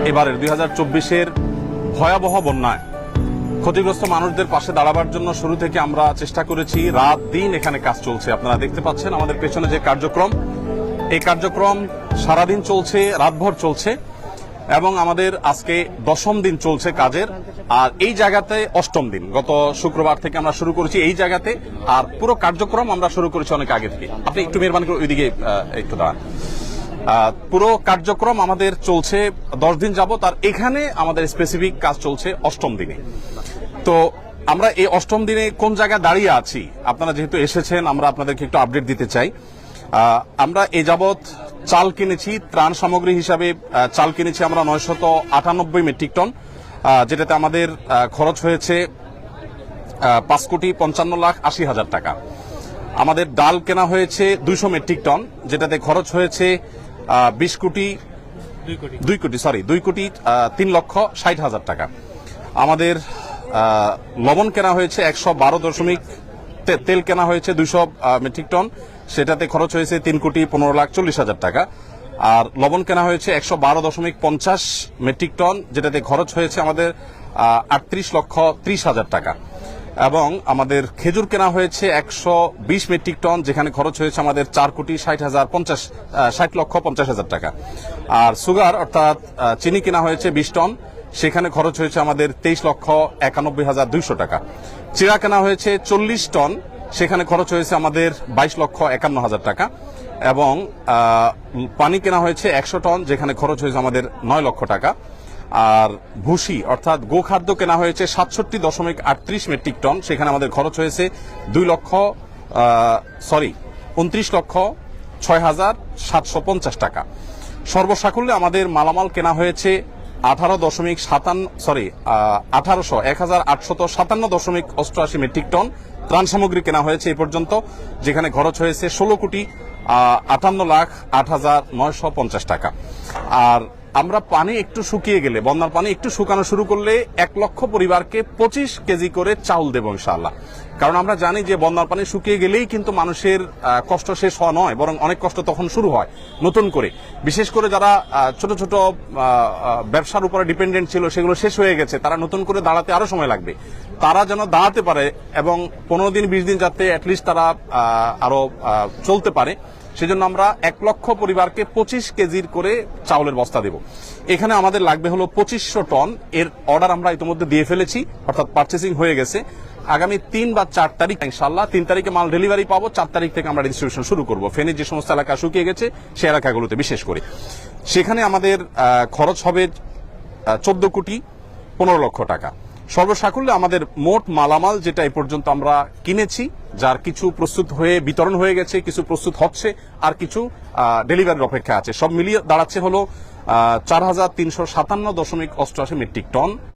এবারের 2024-এর ভয়াবহ বন্যায় ক্ষতিগ্রস্ত মানুষদের পাশে দাঁড়াবার জন্য শুরু থেকে আমরা চেষ্টা করেছি। রাত দিন এখানে কাজ চলছে। আপনারা দেখতে পাচ্ছেন আমাদের পেছনে যে কার্যক্রম, এই কার্যক্রম সারাদিন চলছে, রাতভর চলছে এবং আমাদের আজকে 10ম দিন চলছে কাজের। আর এই জায়গাতে 8ম দিন, গত শুক্রবার থেকে আমরা শুরু করেছি এই জায়গাতে। আর পুরো কার্যক্রম আমরা শুরু করেছি অনেক আগে থেকে। আপনি একটু মেহরবানি করে ওইদিকে একটু দাঁড়ান। পুরো কার্যক্রম আমাদের চলছে 10 দিন যাবত, আর এখানে আমাদের স্পেসিফিক কাজ চলছে 8ম দিনে। তো আমরা এই 8ম দিনে কোন জায়গায় দাঁড়িয়ে আছি, আপনারা যেহেতু এসেছেন আমরা আপনাদেরকে একটু আপডেট দিতে চাই। আমরা এ যাবৎ চাল কিনেছি, ত্রাণ সামগ্রী হিসাবে চাল কিনেছি আমরা 998 মেট্রিক টন, যেটাতে আমাদের খরচ হয়েছে 5,55,80,000 টাকা। আমাদের ডাল কেনা হয়েছে 200 মেট্রিক টন, যেটাতে খরচ হয়েছে 2,03,60,000 টাকা। আমাদের লবণ কেনা হয়েছে 112 তেল কেনা হয়েছে 200 মেট্রিক টন, সেটাতে খরচ হয়েছে 3,15,40,000 টাকা। আর লবণ কেনা হয়েছে 112.50 মেট্রিক টন, যেটাতে খরচ হয়েছে আমাদের 38,30,000 টাকা। এবং আমাদের খেজুর কেনা হয়েছে 120 মেট্রিক টন, যেখানে খরচ হয়েছে আমাদের 4,60,50,000 টাকা। আর সুগার অর্থাৎ চিনি কেনা হয়েছে 20 টন, সেখানে খরচ হয়েছে আমাদের 23,91,200 টাকা। চিড়া কেনা হয়েছে 40 টন, সেখানে খরচ হয়েছে আমাদের 22,51,000 টাকা। এবং পানি কেনা হয়েছে 100 টন, যেখানে খরচ হয়েছে আমাদের 9 লক্ষ টাকা। আর ভুসি অর্থাৎ গোখাদ্য কেনা হয়েছে 67.38 মেট্রিক টন, সেখানে আমাদের খরচ হয়েছে 29,06,750 টাকা। সর্বসাকুল্যে আমাদের মালামাল কেনা হয়েছে 1,857 মেট্রিক টন। ত্রাণ সামগ্রী কেনা হয়েছে এ পর্যন্ত, যেখানে খরচ হয়েছে 16,58,08,950 টাকা। আর আমরা পানি একটু শুকিয়ে গেলে, বন্যার পানি একটু শুকানো শুরু করলে 1 লক্ষ পরিবারকে 25 কেজি করে চাউল দেব ইনশাআল্লাহ। কারণ আমরা জানি যে বন্যার পানি শুকিয়ে গেলেই কিন্তু মানুষের কষ্ট শেষ হওয়া নয়, বরং অনেক কষ্ট তখন শুরু হয় নতুন করে। বিশেষ করে যারা ছোট ছোট ব্যবসার উপরে ডিপেন্ডেন্ট ছিল, সেগুলো শেষ হয়ে গেছে, তারা নতুন করে দাঁড়াতে আরো সময় লাগবে। তারা যেন দাঁড়াতে পারে এবং 15 দিন 20 দিন যাতে অ্যাটলিস্ট তারা আরো চলতে পারে, সেজন্য আমরা 1 লক্ষ পরিবারকে 25 কেজির করে চাউলের বস্তা দেব। এখানে আমাদের লাগবে হলো 2500 টন। এর অর্ডার আমরা ইতিমধ্যে দিয়ে ফেলেছি, অর্থাৎ পার্চেসিং হয়ে গেছে। আগামী 3 বা 4 তারিখ ইনশাআল্লাহ, 3 তারিখে মাল ডেলিভারি পাবো, 4 তারিখ থেকে আমরা ডিস্ট্রিবিউশন শুরু করব। ফেনীর যে সমস্ত এলাকা শুকিয়ে গেছে সেই এলাকাগুলোতে বিশেষ করে। সেখানে আমাদের খরচ হবে 14,15,00,000 টাকা। সর্বসাকুল্যে আমাদের মোট মালামাল যেটা এই পর্যন্ত আমরা কিনেছি, যার কিছু প্রস্তুত হয়ে বিতরণ হয়ে গেছে, কিছু প্রস্তুত হচ্ছে, আর কিছু ডেলিভারির অপেক্ষা আছে, সব মিলিয়ে দাঁড়াচ্ছে হলো 4,357.88 মেট্রিক টন।